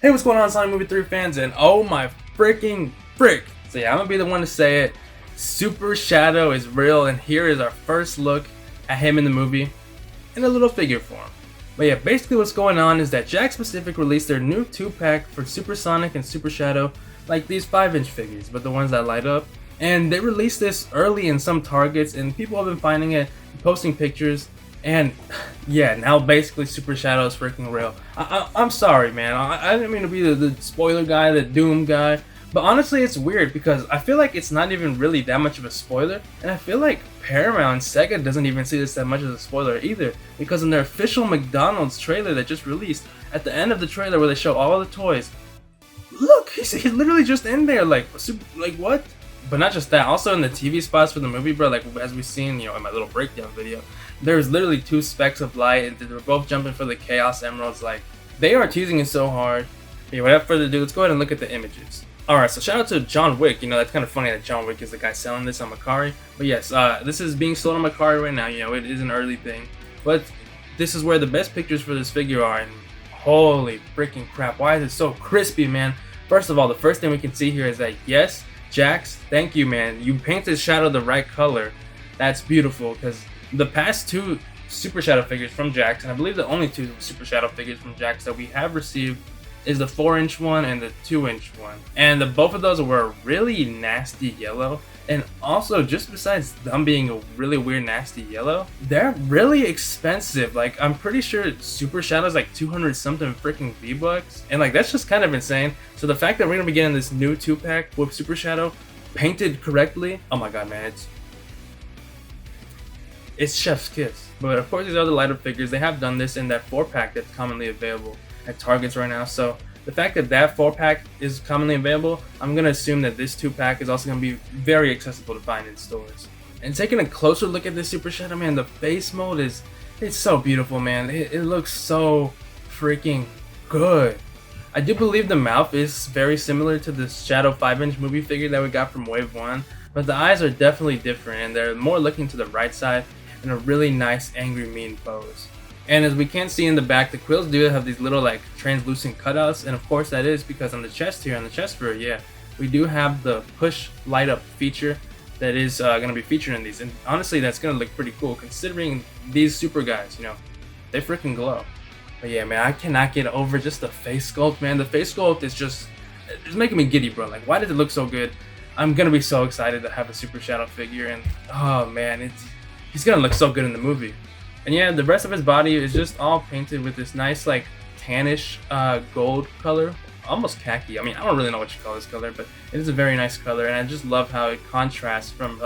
Hey, what's going on, Sonic Movie 3 fans? And oh my freaking frick! So yeah, I'm gonna be the one to say it. Super Shadow is real, and here is our first look at him in the movie in a little figure form. But yeah, basically what's going on is that Jakks Pacific released their new 2-pack for Super Sonic and Super Shadow, like these 5-inch figures, but the ones that light up. And they released this early in some Targets, and people have been finding it, posting pictures. And yeah, now basically Super Shadow is freaking real. I'm sorry, man. I didn't mean to be the spoiler guy, the doom guy. But honestly, it's weird because I feel like it's not even really that much of a spoiler. And I feel like Paramount and Sega doesn't even see this that much as a spoiler either. Because in their official McDonald's trailer that just released, at the end of the trailer where they show all the toys, look, he's literally just in there, like what? But not just that, also in the TV spots for the movie, bro, like as we've seen, in my little breakdown video, there's literally 2 specks of light, and they're both jumping for the Chaos Emeralds. Like, they are teasing it so hard. Yeah, without further ado, let's go ahead and look at the images. Alright, so shout out to John Wick. That's kind of funny that John Wick is the guy selling this on Mercari. But yes, this is being sold on Mercari right now. It is an early thing. But this is where the best pictures for this figure are, and holy freaking crap, why is it so crispy, man? First of all, the first thing we can see here is that, yes, Jakks, thank you, man. You painted Shadow the right color. That's beautiful, because the past 2 Super Shadow figures from Jakks, and I believe the only 2 Super Shadow figures from Jakks that we have received is the 4-inch one and the 2-inch one. And both of those were a really nasty yellow. And also, just besides them being a really weird nasty yellow, they're really expensive. Like, I'm pretty sure Super Shadow's like 200 something freaking V-Bucks. And like, that's just kind of insane. So the fact that we're gonna be getting this new 2-pack with Super Shadow painted correctly, oh my god, man, it's chef's kiss. But of course, these other lighter figures, they have done this in that 4-pack that's commonly available at Targets right now. So the fact that that 4-pack is commonly available, I'm going to assume that this 2-pack is also going to be very accessible to find in stores. And taking a closer look at this Super Shadow, man, the face mold it's so beautiful, man. It looks so freaking good. I do believe the mouth is very similar to the Shadow 5-inch movie figure that we got from Wave 1, but the eyes are definitely different, and they're more looking to the right side in a really nice angry mean pose. And as we can see in the back, the quills do have these little like translucent cutouts, and of course that is because on the chest here, on the chest fur, yeah, we do have the push light up feature that is going to be featured in these. And honestly, that's going to look pretty cool considering these super guys, they freaking glow. But yeah, man, I cannot get over just the face sculpt, man. The face sculpt is just, it's making me giddy, bro. Like, why did it look so good? I'm going to be so excited to have a Super Shadow figure, and oh man, he's going to look so good in the movie. And yeah, the rest of his body is just all painted with this nice like tannish gold color, almost khaki. I mean, I don't really know what you call this color, but it is a very nice color, and I just love how it contrasts from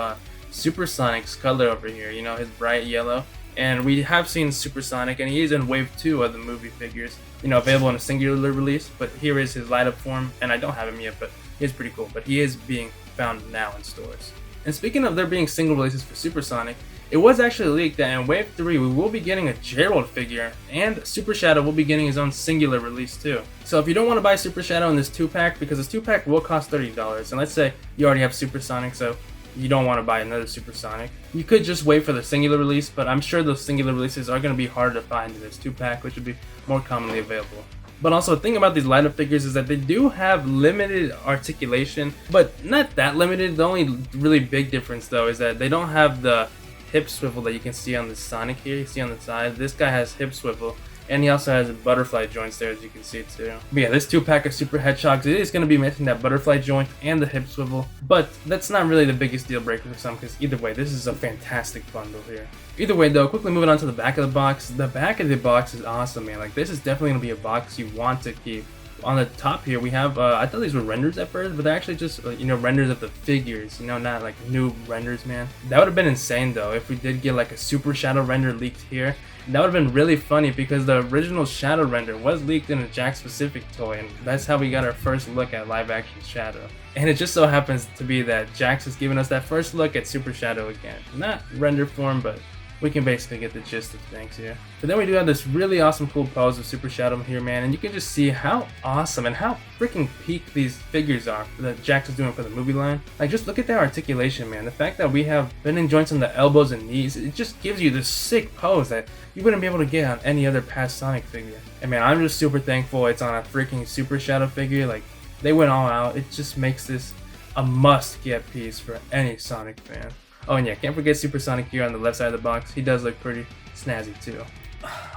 Super Sonic's color over here, his bright yellow. And we have seen Super Sonic, and he is in Wave 2 of the movie figures, available in a singular release, but here is his light up form, and I don't have him yet, but he is pretty cool. But he is being found now in stores. And speaking of there being single releases for Super Sonic, it was actually leaked that in Wave 3 we will be getting a Gerald figure, and Super Shadow will be getting his own singular release too. So if you don't want to buy Super Shadow in this 2-pack, because this 2-pack will cost $30, and let's say you already have Super Sonic, so you don't want to buy another Super Sonic, you could just wait for the singular release, but I'm sure those singular releases are going to be harder to find in this 2-pack, which would be more commonly available. But also, the thing about these light up figures is that they do have limited articulation, but not that limited. The only really big difference though is that they don't have the hip swivel that you can see on the Sonic here. You see on the side, this guy has hip swivel, and he also has butterfly joints there, as you can see too. But yeah, this 2-pack of Super Hedgehogs, it is going to be missing that butterfly joint and the hip swivel, but that's not really the biggest deal breaker for some, because either way, this is a fantastic bundle here. Either way though, quickly moving on to the back of the box. The back of the box is awesome, man. Like, this is definitely going to be a box you want to keep. On the top here, we have, I thought these were renders at first, but they're actually just, renders of the figures, not like new renders, man. That would have been insane, though, if we did get like a Super Shadow render leaked here. That would have been really funny, because the original Shadow render was leaked in a Jakks Pacific toy, and that's how we got our first look at live-action Shadow. And it just so happens to be that Jakks is giving us that first look at Super Shadow again. Not render form, but we can basically get the gist of things here. But then we do have this really awesome cool pose of Super Shadow here, man, and you can just see how awesome and how freaking peak these figures are that Jakks is doing for the movie line. Like, just look at that articulation, man. The fact that we have bending joints on the elbows and knees, it just gives you this sick pose that you wouldn't be able to get on any other past Sonic figure. And man, I'm just super thankful it's on a freaking Super Shadow figure. Like, they went all out. It just makes this a must-get piece for any Sonic fan. Oh, and yeah, can't forget Super Sonic here on the left side of the box. He does look pretty snazzy too.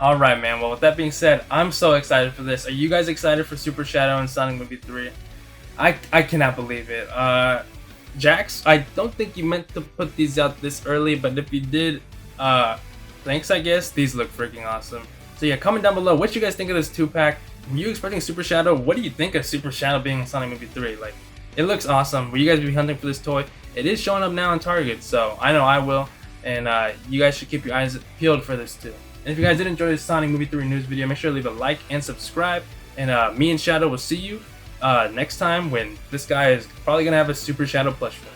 Alright, man, well, with that being said, I'm so excited for this. Are you guys excited for Super Shadow and Sonic Movie 3? I cannot believe it. Jakks, I don't think you meant to put these out this early, but if you did, thanks, I guess. These look freaking awesome. So yeah, comment down below what you guys think of this 2-pack. Were you expecting Super Shadow? What do you think of Super Shadow being in Sonic Movie 3? Like, it looks awesome. Will you guys be hunting for this toy? It is showing up now on Target, so I know I will. And you guys should keep your eyes peeled for this too. And if you guys did enjoy this Sonic Movie 3 news video, make sure to leave a like and subscribe. And me and Shadow will see you next time when this guy is probably going to have a Super Shadow plush form.